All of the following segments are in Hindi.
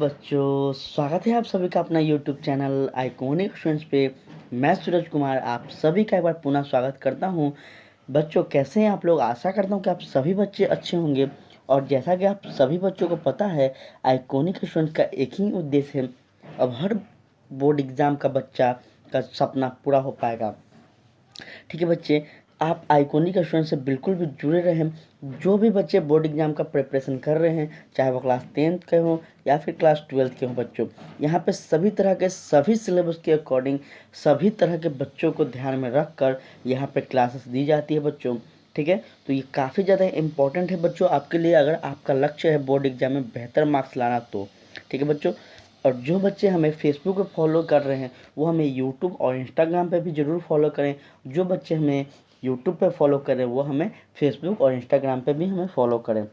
बच्चों, स्वागत है आप सभी का अपना यूट्यूब चैनल आइकॉनिक स्टूडेंट्स पे। मैं सूरज कुमार आप सभी का एक बार पुनः स्वागत करता हूं। बच्चों, कैसे हैं आप लोग? आशा करता हूं कि आप सभी बच्चे अच्छे होंगे। और जैसा कि आप सभी बच्चों को पता है, आइकॉनिक स्टूडेंट्स का एक ही उद्देश्य है, अब हर बोर्ड एग्ज़ाम का बच्चा का सपना पूरा हो पाएगा। ठीक है बच्चे, आप आइकॉनिक स्टूडेंट से बिल्कुल भी जुड़े रहें। जो भी बच्चे बोर्ड एग्जाम का प्रिपरेशन कर रहे हैं, चाहे वो क्लास 10th के हों या फिर क्लास 12th के हों बच्चों, यहाँ पे सभी तरह के सभी सिलेबस के अकॉर्डिंग सभी तरह के बच्चों को ध्यान में रख कर यहाँ पे क्लासेस दी जाती है बच्चों। ठीक है, तो ये काफ़ी ज़्यादा इम्पोर्टेंट है बच्चों आपके लिए, अगर आपका लक्ष्य है बोर्ड एग्जाम में बेहतर मार्क्स लाना तो। ठीक है बच्चों, और जो बच्चे हमें फेसबुक पे फॉलो कर रहे हैं वो हमें यूट्यूब और इंस्टाग्राम पे भी ज़रूर फॉलो करें। जो बच्चे हमें यूट्यूब पे फॉलो करें वो हमें फेसबुक और इंस्टाग्राम पे भी हमें फॉलो करें।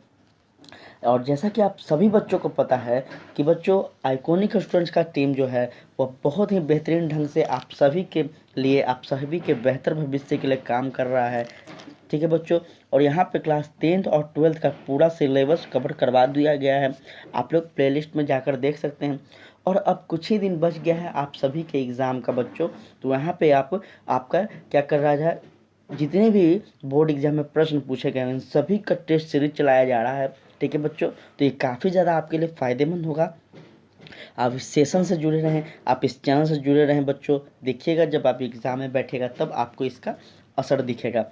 और जैसा कि आप सभी बच्चों को पता है कि बच्चों, आइकॉनिक स्टूडेंट्स का टीम जो है वो बहुत ही बेहतरीन ढंग से आप सभी के लिए, आप सभी के बेहतर भविष्य के लिए काम कर रहा है। ठीक है बच्चों, और यहाँ पे क्लास 10th और 12th का पूरा सिलेबस कवर करवा दिया गया है। आप लोग प्लेलिस्ट में जाकर देख सकते हैं। और अब कुछ ही दिन बच गया है आप सभी के एग्ज़ाम का बच्चों, तो यहाँ पे आपका क्या कर रहा है, जितने भी बोर्ड एग्जाम में प्रश्न पूछे गए हैं उन सभी का टेस्ट सीरीज चलाया जा रहा है। ठीक है बच्चों, तो ये काफ़ी ज़्यादा आपके लिए फ़ायदेमंद होगा। आप इस सेशन से जुड़े रहें, आप इस चैनल से जुड़े रहें बच्चों। देखिएगा जब आप एग्ज़ाम में बैठेगा तब आपको इसका असर दिखेगा।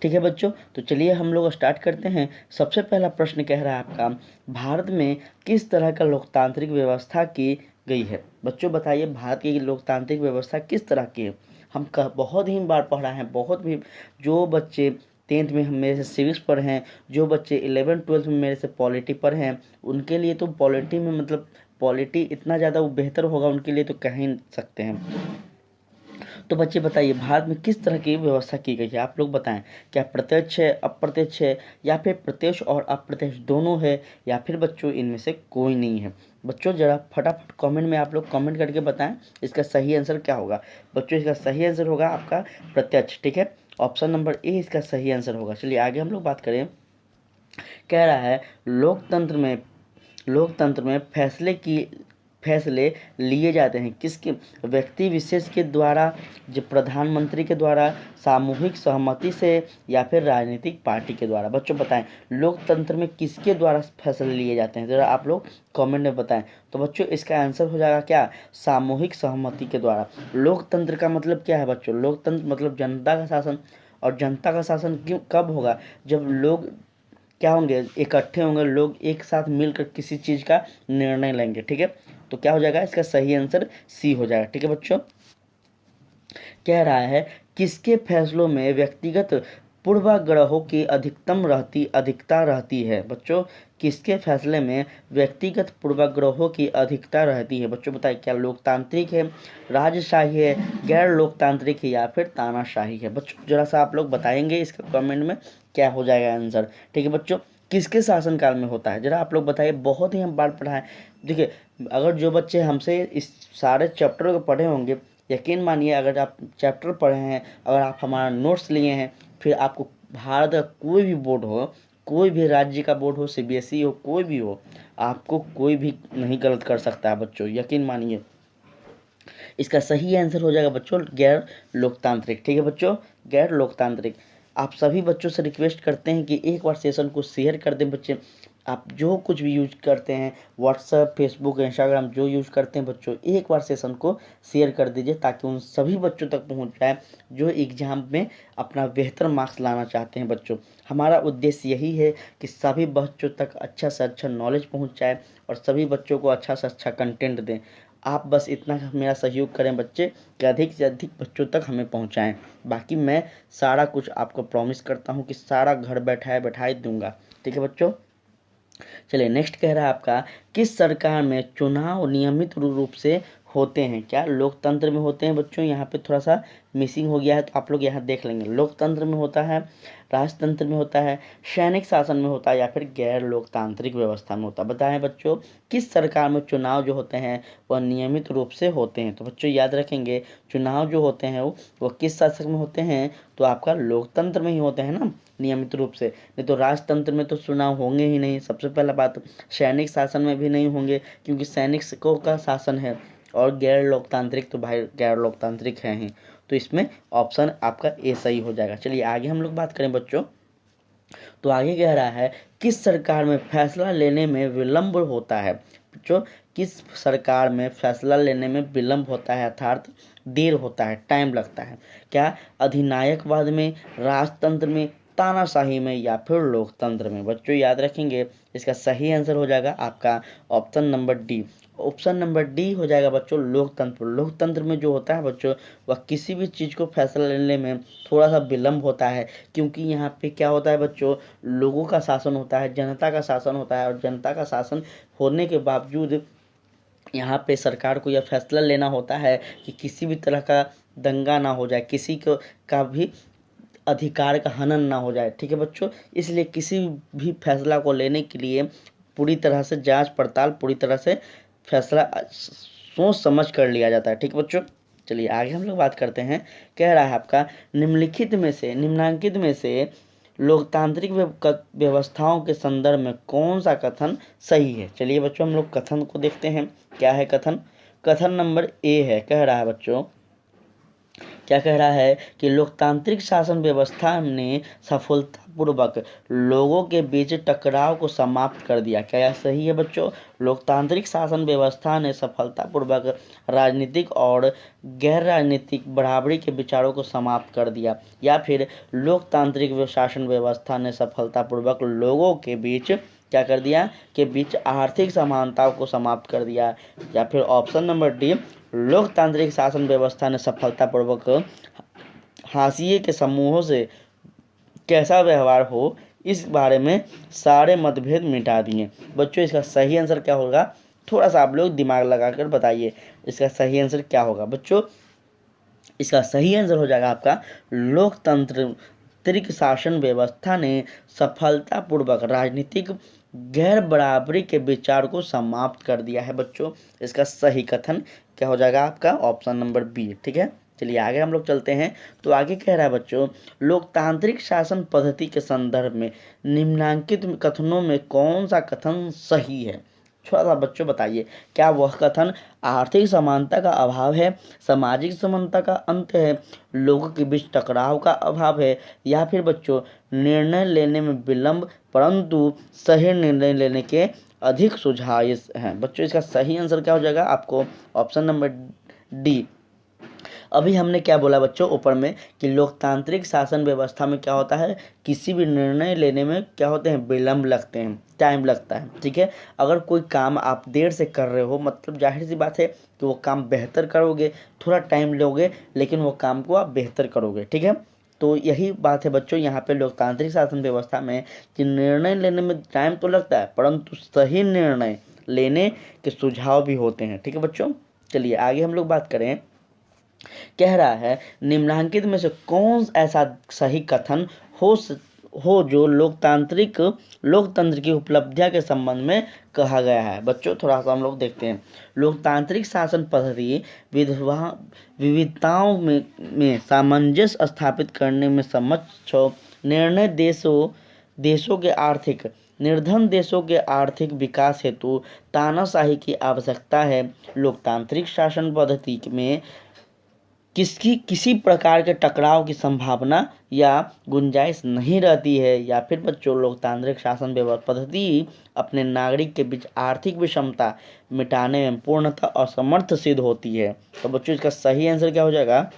ठीक है बच्चों, तो चलिए हम लोग स्टार्ट करते हैं। सबसे पहला प्रश्न कह रहा है आपका, भारत में किस तरह का लोकतांत्रिक व्यवस्था की गई है? बच्चों बताइए, भारत की लोकतांत्रिक व्यवस्था किस तरह की है? हम बहुत ही बार पढ़ा है, बहुत भी। जो बच्चे 10th में हम मेरे से सिविक्स पढ़े हैं, जो बच्चे 11th 12th में मेरे से पॉलिटी पढ़े हैं, उनके लिए तो पॉलिटी में मतलब पॉलिटी इतना ज़्यादा वो बेहतर होगा उनके लिए तो कह ही नहीं सकते हैं। तो बच्चे बताइए, भारत में किस तरह की व्यवस्था की गई है? आप लोग बताएं, क्या प्रत्यक्ष है, अप्रत्यक्ष है, या फिर प्रत्यक्ष और अप्रत्यक्ष दोनों है, या फिर बच्चों इनमें से कोई नहीं है? बच्चों जरा फटाफट कमेंट में आप लोग कमेंट करके बताएं इसका सही आंसर क्या होगा। बच्चों इसका सही आंसर होगा आपका प्रत्यक्ष। ठीक है, ऑप्शन नंबर ए इसका सही आंसर होगा। चलिए आगे हम लोग बात करें। कह रहा है, लोकतंत्र में फैसले लिए जाते हैं किसके? व्यक्ति विशेष के द्वारा, जो प्रधानमंत्री के द्वारा, सामूहिक सहमति से, या फिर राजनीतिक पार्टी के द्वारा? बच्चों बताएं, लोकतंत्र में किसके द्वारा फैसले लिए जाते हैं? ज़रा आप लोग कमेंट में बताएं। तो बच्चों इसका आंसर हो जाएगा क्या? सामूहिक सहमति के द्वारा। लोकतंत्र का मतलब क्या है बच्चों? लोकतंत्र मतलब जनता का शासन। और जनता का शासन क्यों कब होगा? जब लोग क्या होंगे, इकट्ठे होंगे, लोग एक साथ मिलकर किसी चीज़ का निर्णय लेंगे। ठीक है, तो क्या हो जाएगा? इसका सही आंसर सी हो जाएगा। ठीक है बच्चों, कह रहा है, किसके फैसलों में व्यक्तिगत पूर्वाग्रहों की अधिकता रहती है? बच्चों, किसके फैसले में व्यक्तिगत पूर्वाग्रहों की अधिकता रहती है? बच्चों बताइए, क्या लोकतांत्रिक है, राजशाही है, गैर लोकतांत्रिक है, या फिर तानाशाही है? बच्चों जरा सा आप लोग बताएंगे इसका कमेंट में क्या हो जाएगा आंसर। ठीक है बच्चों, किसके शासनकाल में होता है जरा आप लोग बताइए। बहुत ही हम बार पढ़ा है। देखिए, अगर जो बच्चे हमसे इस सारे चैप्टर को पढ़े होंगे, यकीन मानिए अगर आप चैप्टर पढ़े हैं, अगर आप हमारा नोट्स लिए हैं, फिर आपको भारत का कोई भी बोर्ड हो, कोई भी राज्य का बोर्ड हो, सीबीएसई हो, कोई भी हो, आपको कोई भी नहीं गलत कर सकता है बच्चों, यकीन मानिए। इसका सही आंसर हो जाएगा बच्चों गैर लोकतांत्रिक। ठीक है बच्चों, गैर लोकतांत्रिक। आप सभी बच्चों से रिक्वेस्ट करते हैं कि एक बार सेशन को शेयर कर दें बच्चे। आप जो कुछ भी यूज करते हैं, व्हाट्सएप, फेसबुक, इंस्टाग्राम जो यूज करते हैं बच्चों, एक बार सेशन को शेयर कर दीजिए ताकि उन सभी बच्चों तक पहुंच जाए जो एग्जाम में अपना बेहतर मार्क्स लाना चाहते हैं बच्चों। हमारा उद्देश्य यही है कि सभी बच्चों तक अच्छा से अच्छा नॉलेज पहुंच जाए और सभी बच्चों को अच्छा से अच्छा कंटेंट दें। आप बस इतना मेरा सहयोग करें बच्चे कि अधिक से अधिक बच्चों तक हमें पहुंचाएं। बाकी मैं सारा कुछ आपको प्रॉमिस करता हूं कि सारा घर बैठाए दूंगा। ठीक है बच्चों, चलिए नेक्स्ट कह रहा है आपका, किस सरकार में चुनाव नियमित रूप से होते हैं। क्या लोकतंत्र में होते हैं बच्चों? यहाँ पे थोड़ा सा मिसिंग हो गया है, तो आप लोग यहाँ देख लेंगे। लोकतंत्र में होता है, राजतंत्र में होता है, सैनिक शासन में होता है, या फिर गैर लोकतांत्रिक व्यवस्था में होता है। बताएं बच्चों, किस सरकार में चुनाव जो होते हैं वह नियमित रूप से होते हैं? तो बच्चों याद रखेंगे, चुनाव जो होते हैं वो किस शासक में होते हैं? तो आपका लोकतंत्र में ही होते हैं ना, नियमित रूप से। नहीं तो राजतंत्र में तो चुनाव होंगे ही नहीं, सबसे पहला बात। सैनिक शासन में भी नहीं होंगे, क्योंकि सैनिकों का शासन है। और गैर लोकतांत्रिक तो भाई गैर लोकतांत्रिक है ही, तो इसमें ऑप्शन आपका ए सही हो जाएगा। चलिए आगे हम लोग बात करें बच्चों, तो आगे कह रहा है, किस सरकार में फैसला लेने में विलंब होता है? बच्चों, किस सरकार में फैसला लेने में विलंब होता है, अर्थात देर होता है, टाइम लगता है? क्या अधिनायकवाद में, राजतंत्र में, तानाशाही में, या फिर लोकतंत्र में? बच्चों याद रखेंगे, इसका सही आंसर हो जाएगा आपका option number D. Option number D हो जाएगा बच्चों लोकतंत्र। लोकतंत्र में जो होता है बच्चों, वह किसी भी चीज़ को फैसला लेने में थोड़ा सा विलंब होता है, क्योंकि यहाँ पे क्या होता है बच्चों, लोगों का शासन होता है, जनता का शासन होता है, और जनता का शासन होने के बावजूद यहाँ पे सरकार को यह फैसला लेना होता है कि किसी भी तरह का दंगा ना हो जाए, किसी को का भी अधिकार का हनन ना हो जाए। ठीक है बच्चों, इसलिए किसी भी फैसला को लेने के लिए पूरी तरह से जांच पड़ताल, पूरी तरह से फैसला सोच समझ कर लिया जाता है। ठीक है बच्चों, चलिए आगे हम लोग बात करते हैं। कह रहा है आपका, निम्नांकित में से लोकतांत्रिक व्यवस्थाओं के संदर्भ में कौन सा कथन सही है? चलिए बच्चों हम लोग कथन को देखते हैं। क्या है कथन? कथन नंबर ए है, कह रहा है बच्चों, क्या कह रहा है कि लोकतांत्रिक शासन व्यवस्था ने सफलतापूर्वक लोगों के बीच टकराव को समाप्त कर दिया। क्या यह सही है बच्चों? लोकतांत्रिक शासन व्यवस्था ने सफलतापूर्वक राजनीतिक और गैर राजनीतिक बराबरी के विचारों को समाप्त कर दिया, या फिर लोकतांत्रिक शासन व्यवस्था ने सफलतापूर्वक लोगों के बीच क्या कर दिया, के बीच आर्थिक समानताओं को समाप्त कर दिया? या फिर ऑप्शन नंबर डी, लोकतांत्रिक शासन व्यवस्था ने सफलतापूर्वक हाशिए के समूहों से कैसा व्यवहार हो, इस बारे में सारे मतभेद मिटा दिए। बच्चों इसका सही आंसर क्या होगा? थोड़ा सा आप लोग दिमाग लगाकर बताइए, इसका सही आंसर क्या होगा बच्चों? इसका सही आंसर हो जाएगा आपका लोकतांत्रिक शासन व्यवस्था ने सफलतापूर्वक राजनीतिक गैर बराबरी के विचार को समाप्त कर दिया है। बच्चों इसका सही कथन क्या हो जाएगा आपका? Option number B. ठीक है, चलिए आगे हम लोग चलते हैं। तो आगे कह रहा है बच्चों, लोकतांत्रिक शासन पद्धति के संदर्भ में निम्नांकित कथनों में कौन सा कथन सही है? थोड़ा सा बच्चों बताइए, क्या वह कथन आर्थिक समानता का अभाव है, सामाजिक समानता का अंत है, लोगों के बीच टकराव का अभाव है, या फिर बच्चों निर्णय लेने में विलंब परंतु सही निर्णय लेने के अधिक सुझाव हैं? बच्चों इसका सही आंसर क्या हो जाएगा आपको? Option number D. अभी हमने क्या बोला बच्चों ऊपर में, कि लोकतांत्रिक शासन व्यवस्था में क्या होता है, किसी भी निर्णय लेने में क्या होते हैं, विलंब लगते हैं, टाइम लगता है। ठीक है, अगर कोई काम आप देर से कर रहे हो, मतलब जाहिर सी बात है कि वो काम बेहतर करोगे, थोड़ा टाइम लोगे, लेकिन वो काम को आप बेहतर करोगे। ठीक है, तो यही बात है बच्चों यहाँ पे लोकतांत्रिक शासन व्यवस्था में, कि निर्णय लेने में टाइम तो लगता है, परंतु सही निर्णय लेने के सुझाव भी होते हैं। ठीक है बच्चों, चलिए आगे हम लोग बात करें। कह रहा है, निम्नलिखित में से कौन ऐसा सही कथन हो जो लोकतंत्र की उपलब्धियां के संबंध में कहा गया है? बच्चों थोड़ा सा हम लोग देखते हैं। लोकतांत्रिक शासन पद्धति विविधताओं में सामंजस्य स्थापित करने में समक्ष हो, निर्णय देशों के आर्थिक निर्धन देशों के आर्थिक विकास हेतु तानाशाही की आवश्यकता है। लोकतांत्रिक शासन पद्धति में किसी प्रकार के टकराव की संभावना या गुंजाइश नहीं रहती है, या फिर बच्चों लोकतांत्रिक शासन व्यवस्था पद्धति अपने नागरिक के बीच आर्थिक विषमता मिटाने में पूर्णतः असमर्थ सिद्ध होती है। तो बच्चों इसका सही आंसर क्या हो जाएगा?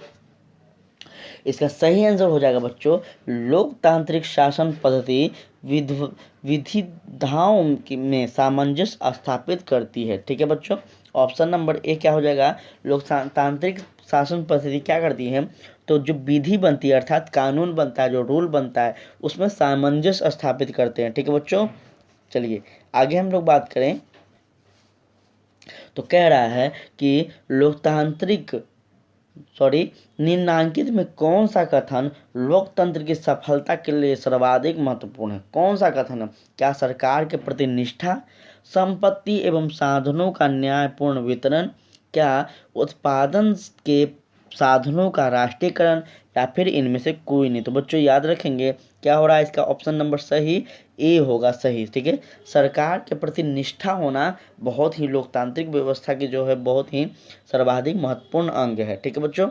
इसका सही आंसर हो जाएगा बच्चों, लोकतांत्रिक शासन पद्धति विविधताओं में सामंजस्य स्थापित करती है। ठीक है बच्चों, ऑप्शन नंबर ए क्या हो जाएगा? लोकतांत्रिक शासन पद्धति क्या करती है, तो जो विधि बनती है अर्थात कानून बनता है, जो रूल बनता है, उसमें सामंजस्य स्थापित करते हैं। ठीक है बच्चों, चलिए आगे हम लोग बात करें। तो कह रहा है कि निम्नांकित में कौन सा कथन लोकतंत्र की सफलता के लिए सर्वाधिक महत्वपूर्ण है? कौन सा कथन है? क्या सरकार के प्रति निष्ठा, संपत्ति एवं साधनों का न्यायपूर्ण वितरण, क्या उत्पादन के साधनों का राष्ट्रीयकरण, या फिर इनमें से कोई नहीं? तो बच्चों याद रखेंगे क्या हो रहा है, इसका ऑप्शन नंबर सही ए होगा सही। ठीक है, सरकार के प्रति निष्ठा होना बहुत ही लोकतांत्रिक व्यवस्था की जो है बहुत ही सर्वाधिक महत्वपूर्ण अंग है। ठीक है बच्चों,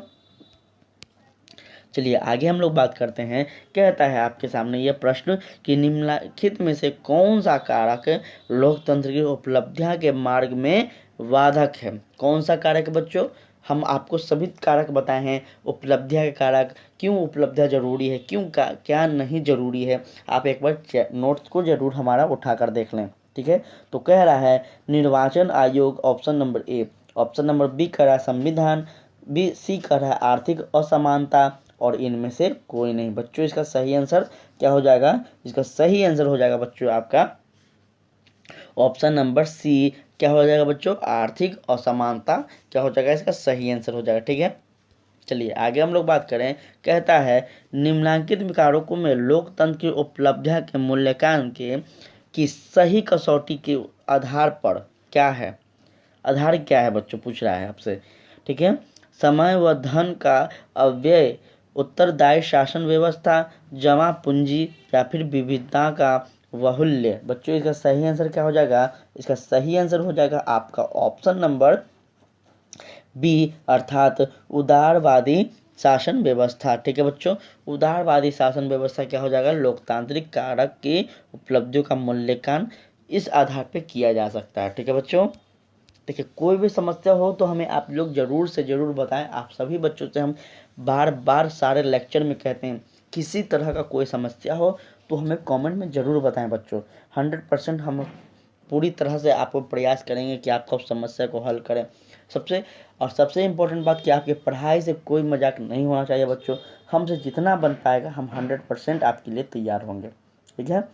चलिए आगे हम लोग बात करते हैं। कहता है आपके सामने यह प्रश्न कि निम्नलिखित में से कौन सा कारक लोकतंत्र की उपलब्धियां के मार्ग में बाधक है? कौन सा कारक है बच्चों? हम आपको सभी कारक बताए हैं, उपलब्धियां के कारक, क्यों उपलब्धियां जरूरी है, क्यों क्या नहीं जरूरी है। आप एक बार नोट्स को जरूर हमारा उठा कर देख लें। ठीक है, तो कह रहा है निर्वाचन आयोग option number A, option number B कह रहा है संविधान, बी सी कह रहा है आर्थिक असमानता, और इनमें से कोई नहीं। बच्चों इसका सही आंसर क्या हो जाएगा? इसका सही आंसर हो जाएगा बच्चों आपका ऑप्शन नंबर सी। क्या हो जाएगा बच्चों? आर्थिक असमानता क्या हो जाएगा? इसका सही आंसर हो जाएगा। ठीक है, चलिए आगे हम लोग बात करें। कहता है निम्नलिखित कारकों में लोकतंत्र की उपलब्धियां के मूल्यांकन के की सही कसौटी के आधार पर क्या है? आधार क्या है बच्चों, पूछ रहा है आपसे। ठीक है, समय व धन का अव्यय, उत्तरदायी शासन व्यवस्था, जमा पूंजी, या फिर विविधता का बाहुल्य। बच्चों इसका सही आंसर क्या हो जाएगा? इसका सही आंसर हो जाएगा आपका ऑप्शन नंबर बी, अर्थात उदारवादी शासन व्यवस्था। ठीक है बच्चों, उदारवादी शासन व्यवस्था क्या हो जाएगा? लोकतांत्रिक कारक की उपलब्धियों का मूल्यांकन इस आधार पर किया जा सकता है। ठीक है बच्चों, देखिए कोई भी समस्या हो तो हमें आप लोग ज़रूर से ज़रूर बताएं। आप सभी बच्चों से हम बार बार सारे लेक्चर में कहते हैं, किसी तरह का कोई समस्या हो तो हमें कमेंट में ज़रूर बताएं बच्चों। 100% हम पूरी तरह से आपको प्रयास करेंगे कि आपको समस्या को हल करें। सबसे इम्पोर्टेंट बात कि आपकी पढ़ाई से कोई मजाक नहीं होना चाहिए बच्चों। हमसे जितना बन पाएगा हम 100% आपके लिए तैयार होंगे। ठीक है,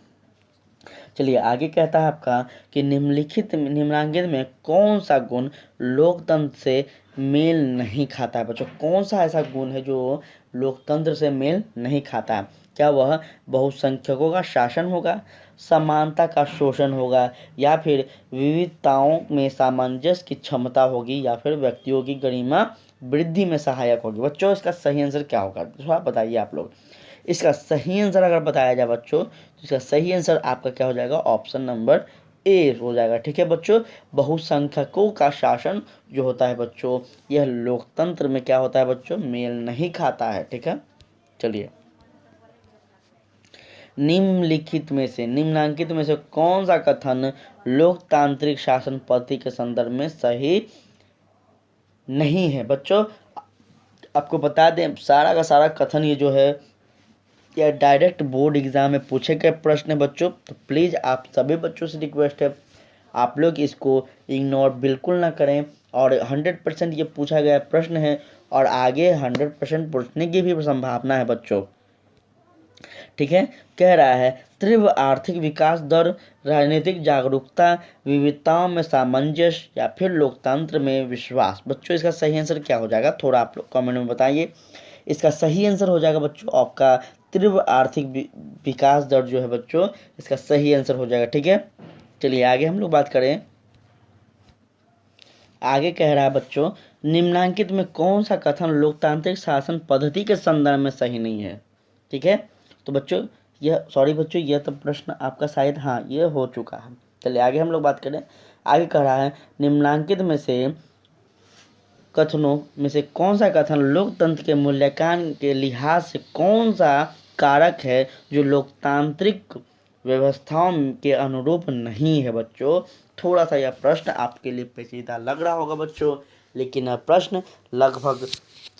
चलिए आगे कहता है आपका कि निम्नांकित में कौन सा गुण लोकतंत्र से मेल नहीं खाता है? बच्चों कौन सा ऐसा गुण है जो लोकतंत्र से मेल नहीं खाता है? क्या वह बहुसंख्यकों का शासन होगा, समानता का शोषण होगा, या फिर विविधताओं में सामंजस्य की क्षमता होगी, या फिर व्यक्तियों की गरिमा वृद्धि में सहायक होगी? बच्चों इसका सही आंसर क्या होगा? तो आप बताइए आप लोग। इसका सही आंसर अगर बताया जाए बच्चों तो इसका सही आंसर आपका क्या हो जाएगा? ऑप्शन नंबर ए हो जाएगा। ठीक है बच्चों, बहुसंख्यकों का शासन जो होता है बच्चों, यह लोकतंत्र में क्या होता है बच्चों? मेल नहीं खाता है। ठीक है, चलिए निम्नांकित में से कौन सा कथन लोकतांत्रिक शासन पद्धति के संदर्भ में सही नहीं है? बच्चों आपको बता दें सारा का सारा कथन ये जो है या डायरेक्ट बोर्ड एग्जाम में पूछे गए प्रश्न है बच्चों। तो प्लीज़ आप सभी बच्चों से रिक्वेस्ट है आप लोग इसको इग्नोर बिल्कुल ना करें, और 100% ये पूछा गया प्रश्न है और आगे 100% पूछने की भी संभावना है बच्चों। ठीक है, कह रहा है तीव्र आर्थिक विकास दर, राजनीतिक जागरूकता, विविधताओं में सामंजस्य, या फिर लोकतंत्र में विश्वास। बच्चों इसका सही आंसर क्या हो जाएगा? थोड़ा आप लोग कमेंट में बताइए। इसका सही आंसर हो जाएगा बच्चों आपका तीव्र आर्थिक विकास दर जो है बच्चों, इसका सही आंसर हो जाएगा। ठीक है, चलिए आगे हम लोग बात करें। आगे कह रहा है बच्चों निम्नांकित में कौन सा कथन लोकतांत्रिक शासन पद्धति के संदर्भ में सही नहीं है? ठीक है, तो बच्चों यह तो प्रश्न आपका शायद हाँ ये हो चुका है। चलिए आगे हम लोग बात करें। आगे कह रहा है निम्नांकित में से कथनों में से कौन सा कथन लोकतंत्र के मूल्यांकन के लिहाज से कौन सा कारक है जो लोकतांत्रिक व्यवस्थाओं के अनुरूप नहीं है? बच्चों थोड़ा सा यह प्रश्न आपके लिए पेचीदा लग रहा होगा बच्चों, लेकिन यह प्रश्न लगभग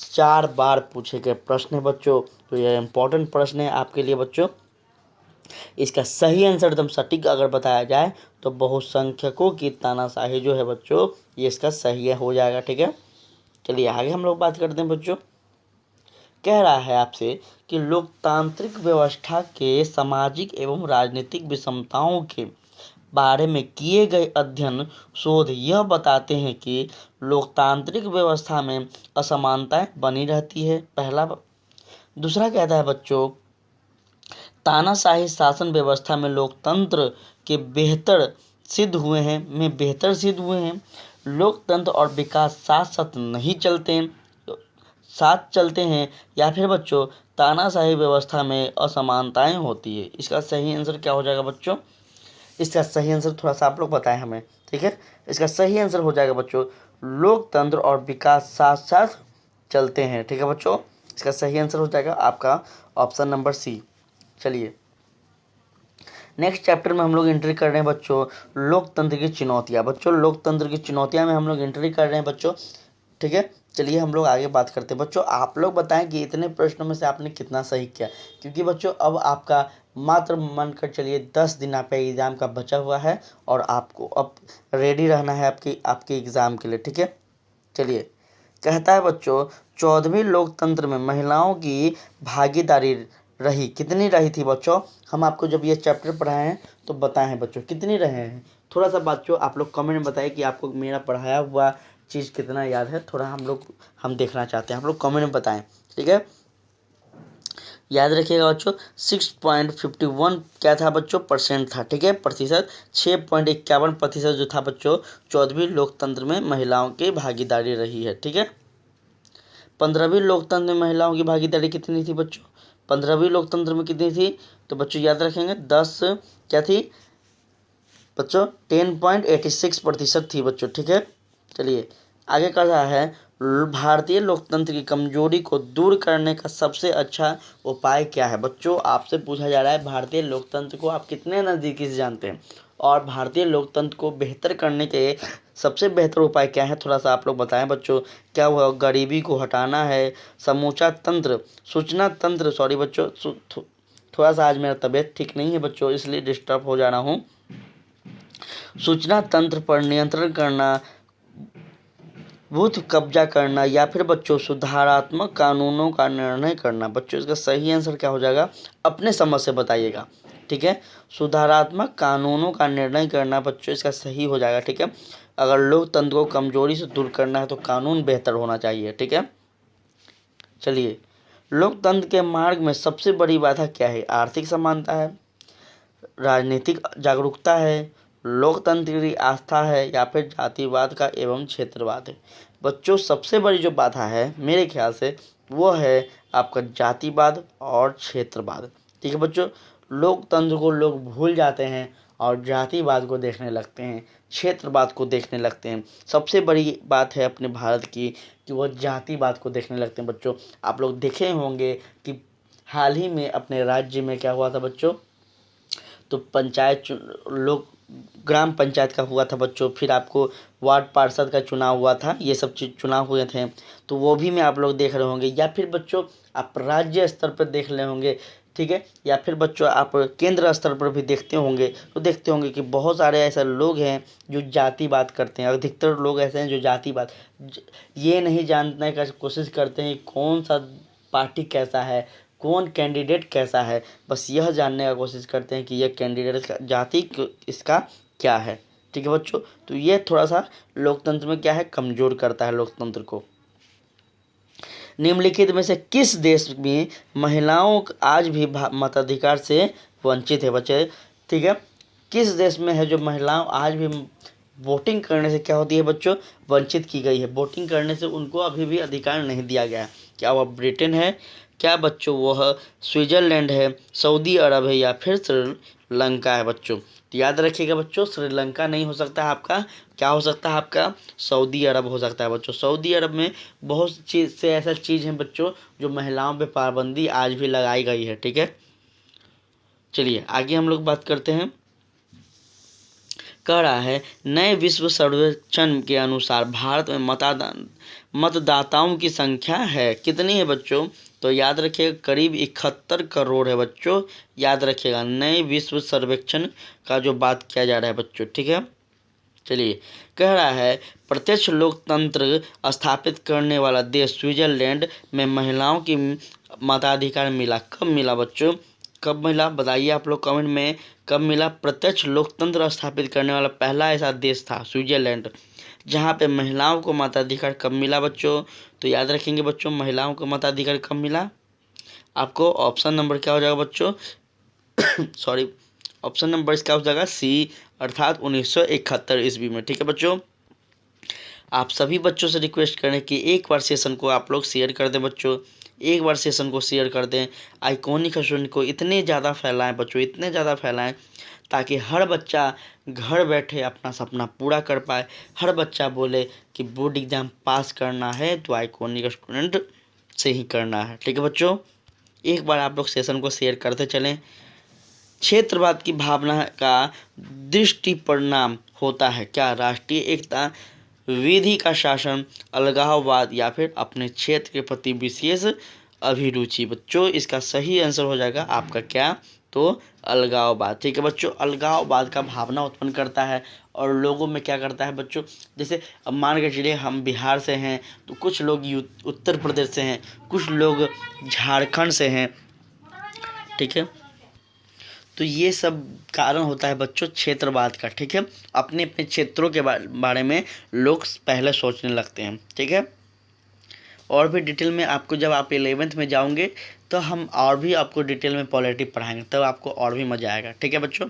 4 बार पूछे गए प्रश्न है बच्चों। तो यह इम्पोर्टेंट प्रश्न है आपके लिए बच्चों। इसका सही आंसर एकदम सटीक अगर बताया जाए तो बहुसंख्यकों की तानाशाही जो है बच्चों, ये इसका सही हो जाएगा। ठीक है, चलिए आगे हम लोग बात करते हैं बच्चों। कह रहा है आपसे कि लोकतांत्रिक व्यवस्था के सामाजिक एवं राजनीतिक विषमताओं के बारे में किए गए अध्ययन शोध यह बताते हैं कि लोकतांत्रिक व्यवस्था में असमानताएं बनी रहती है। पहला। दूसरा कहता है बच्चों, तानाशाही शासन व्यवस्था में लोकतंत्र के बेहतर सिद्ध हुए हैं। लोकतंत्र और विकास साथ चलते हैं या फिर बच्चों तानाशाही व्यवस्था में असमानताएं होती है। इसका सही आंसर क्या हो जाएगा बच्चों? इसका सही आंसर थोड़ा सा आप लोग बताएं हमें, ठीक है। इसका सही आंसर हो जाएगा बच्चों, लोकतंत्र और विकास साथ साथ चलते हैं, ठीक है बच्चों। इसका सही आंसर हो जाएगा आपका ऑप्शन नंबर सी। चलिए नेक्स्ट चैप्टर में हम लोग एंट्री कर रहे हैं बच्चों, लोकतंत्र की चुनौतियां। बच्चों लोकतंत्र की चुनौतियां में हम लोग एंट्री कर रहे हैं बच्चों, ठीक है। चलिए हम लोग आगे बात करते हैं। बच्चों आप लोग बताएं कि इतने प्रश्नों में से आपने कितना सही किया, क्योंकि बच्चों अब आपका मात्र मान कर चलिए 10 दिन आपका एग्ज़ाम का बचा हुआ है और आपको अब रेडी रहना है आपके एग्ज़ाम के लिए, ठीक है। चलिए कहता है बच्चों, 14वीं लोकतंत्र में महिलाओं की भागीदारी रही, कितनी रही थी बच्चों? हम आपको जब ये चैप्टर पढ़ाए हैं तो बताएं हैं बच्चों कितनी रहे हैं। थोड़ा सा बच्चों आप लोग कमेंट में बताइए कि आपको मेरा पढ़ाया हुआ चीज़ कितना याद है, थोड़ा हम देखना चाहते हैं। आप लोग कमेंट में बताएं, ठीक है। याद रखिएगा बच्चों 6.51 क्या था बच्चों? परसेंट था, ठीक है, प्रतिशत। 6.51% जो था बच्चों 14वीं लोकतंत्र में महिलाओं की भागीदारी रही है, ठीक है। 15वीं लोकतंत्र में महिलाओं की भागीदारी कितनी थी बच्चों? 15वीं लोकतंत्र में कितनी थी? तो बच्चों याद रखेंगे 10 क्या थी बच्चों? 10.86% थी बच्चों, ठीक है। चलिए आगे कर रहा है, भारतीय लोकतंत्र की कमजोरी को दूर करने का सबसे अच्छा उपाय क्या है? बच्चों आपसे पूछा जा रहा है भारतीय लोकतंत्र को आप कितने नज़दीकी से जानते हैं और भारतीय लोकतंत्र को बेहतर करने के सबसे बेहतर उपाय क्या है? थोड़ा सा आप लोग बताएं बच्चों। क्या हुआ? गरीबी को हटाना है, समूचा तंत्र, सूचना तंत्र, सॉरी बच्चों थोड़ा सा आज मेरा तबीयत ठीक नहीं है बच्चों, इसलिए डिस्टर्ब हो जाना हूँ। सूचना तंत्र पर नियंत्रण करना, बूथ कब्जा करना या फिर बच्चों सुधारात्मक कानूनों का निर्णय करना। बच्चों इसका सही आंसर क्या हो जाएगा? अपने समझ से बताइएगा, ठीक है। सुधारात्मक कानूनों का निर्णय करना बच्चों इसका सही हो जाएगा, ठीक है। अगर लोकतंत्र को कमजोरी से दूर करना है तो कानून बेहतर होना चाहिए, ठीक है। चलिए लोकतंत्र के मार्ग में सबसे बड़ी बाधा क्या है? आर्थिक समानता है, राजनीतिक जागरूकता है, लोकतंत्र की आस्था है या फिर जातिवाद का एवं क्षेत्रवाद है। बच्चों सबसे बड़ी जो बाधा है मेरे ख्याल से वो है आपका जातिवाद और क्षेत्रवाद, ठीक है बच्चों। लोकतंत्र को लोग भूल जाते हैं और जातिवाद को देखने लगते हैं, क्षेत्रवाद को देखने लगते हैं। सबसे बड़ी बात है अपने भारत की कि वो जातिवाद को देखने लगते हैं बच्चों। आप लोग देखे होंगे कि हाल ही में अपने राज्य में क्या हुआ था बच्चों, तो लोग ग्राम पंचायत का हुआ था बच्चों, फिर आपको वार्ड पार्षद का चुनाव हुआ था, ये सब चीज़ चुनाव हुए थे, तो वो भी में आप लोग देख रहे होंगे। या फिर बच्चों आप राज्य स्तर पर देख रहे होंगे, ठीक है, या फिर बच्चों आप केंद्र स्तर पर भी देखते होंगे, तो देखते होंगे कि बहुत सारे ऐसे लोग हैं जो जातिवाद करते हैं। अधिकतर लोग ऐसे हैं जो जातिवाद ये नहीं जानने का कोशिश करते हैं कौन सा पार्टी कैसा है, कौन कैंडिडेट कैसा है, बस यह जानने का कोशिश करते हैं कि यह कैंडिडेट का जाति इसका क्या है, ठीक है बच्चों। तो ये थोड़ा सा लोकतंत्र में क्या है, कमज़ोर करता है लोकतंत्र को। निम्नलिखित में से किस देश में महिलाओं आज भी मताधिकार से वंचित है बच्चे? ठीक है, किस देश में है जो महिलाओं आज भी वोटिंग करने से क्या होती है बच्चों? वंचित की गई है। वोटिंग करने से उनको अभी भी अधिकार नहीं दिया गया है। क्या वह ब्रिटेन है, क्या बच्चों वह स्विट्ज़रलैंड है, सऊदी अरब है या फिर श्रीलंका है बच्चों? तो याद रखिएगा बच्चों, श्रीलंका नहीं हो सकता है आपका, क्या हो सकता है आपका? सऊदी अरब हो सकता है बच्चों। सऊदी अरब में बहुत चीज़ से ऐसा चीज़ है बच्चों जो महिलाओं पे पाबंदी आज भी लगाई गई है, ठीक है। चलिए आगे हम लोग बात करते हैं। कह रहा है नए विश्व सर्वेक्षण के अनुसार भारत में मतदाताओं की संख्या है कितनी है बच्चों? तो याद रखिएगा करीब 71 करोड़ है बच्चों। याद रखिएगा नए विश्व सर्वेक्षण का जो बात किया जा रहा है बच्चों, ठीक है। चलिए कह रहा है प्रत्यक्ष लोकतंत्र स्थापित करने वाला देश स्विट्जरलैंड में महिलाओं की मताधिकार मिला। कब मिला बच्चों? कब मिला बताइए आप लोग कमेंट में। कब मिला? प्रत्यक्ष लोकतंत्र स्थापित करने वाला पहला ऐसा देश था स्विट्जरलैंड, जहाँ पे महिलाओं को मताधिकार कब मिला बच्चों? तो याद रखेंगे बच्चों, महिलाओं को मताधिकार कब मिला? आपको ऑप्शन नंबर क्या हो जाएगा बच्चों? सॉरी, ऑप्शन नंबर इसका हो जाएगा सी, अर्थात 1971 ईस्वी में। ठीक है बच्चों, आप सभी बच्चों से रिक्वेस्ट करें कि एक बार सेशन को आप लोग शेयर कर दें बच्चों, एक बार सेशन को शेयर कर दें। आइकॉनिक स्टूडेंट को इतने ज़्यादा फैलाएं बच्चों, इतने ज़्यादा फैलाएं ताकि हर बच्चा घर बैठे अपना सपना पूरा कर पाए। हर बच्चा बोले कि बोर्ड एग्जाम पास करना है तो आइकॉनिक स्टूडेंट से ही करना है। ठीक है बच्चों, एक बार आप लोग सेशन को शेयर करते चलें। क्षेत्रवाद की भावना का दृष्टि परिणाम होता है क्या? राष्ट्रीय एकता, विधि का शासन, अलगाववाद या फिर अपने क्षेत्र के प्रति विशेष अभिरुचि। बच्चों इसका सही आंसर हो जाएगा आपका क्या? तो अलगाववाद। ठीक है बच्चों, अलगाववाद का भावना उत्पन्न करता है और लोगों में क्या करता है बच्चों, जैसे अब मान के चलिए हम बिहार से हैं तो कुछ लोग उत्तर प्रदेश से हैं, कुछ लोग झारखंड से हैं। ठीक है, तो ये सब कारण होता है बच्चों क्षेत्रवाद का। ठीक है, अपने अपने क्षेत्रों के बारे में लोग पहले सोचने लगते हैं। ठीक है, और भी डिटेल में आपको जब आप 11th में जाओगे तो हम और भी आपको डिटेल में पॉलिटी पढ़ाएंगे, तब आपको और भी मज़ा आएगा। ठीक है बच्चों,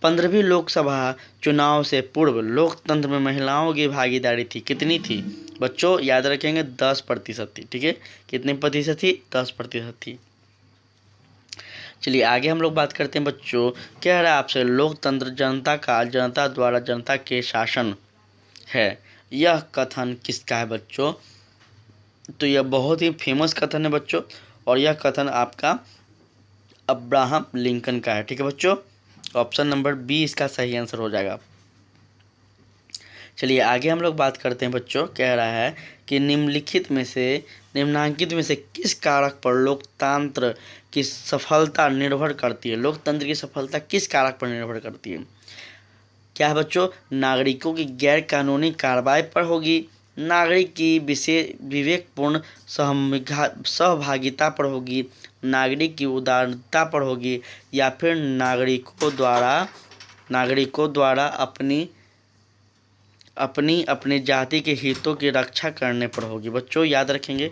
15वीं लोकसभा चुनाव से पूर्व लोकतंत्र में महिलाओं की भागीदारी थी, कितनी थी बच्चों? याद रखेंगे 10% थी। ठीक है, कितने प्रतिशत थी? 10% थी। चलिए आगे हम लोग बात करते हैं बच्चों। कह रहा है आपसे लोकतंत्र जनता का, जनता द्वारा जनता के शासन है, यह कथन किसका है बच्चों? तो यह बहुत ही फेमस कथन है बच्चों, और यह कथन आपका अब्राहम लिंकन का है। ठीक है बच्चों, ऑप्शन नंबर बी इसका सही आंसर हो जाएगा। चलिए आगे हम लोग बात करते हैं बच्चों। कह रहा है कि निम्नांकित में से किस कारक पर लोकतंत्र की सफलता निर्भर करती है? लोकतंत्र की सफलता किस कारक पर निर्भर करती है? क्या है बच्चों? नागरिकों की गैर कानूनी कार्रवाई पर होगी, नागरिक की विवेकपूर्ण सहभागिता पर होगी, नागरिक की उदारता पर होगी, या फिर नागरिकों द्वारा अपनी अपनी जाति के हितों की रक्षा करने पर होगी। बच्चों याद रखेंगे।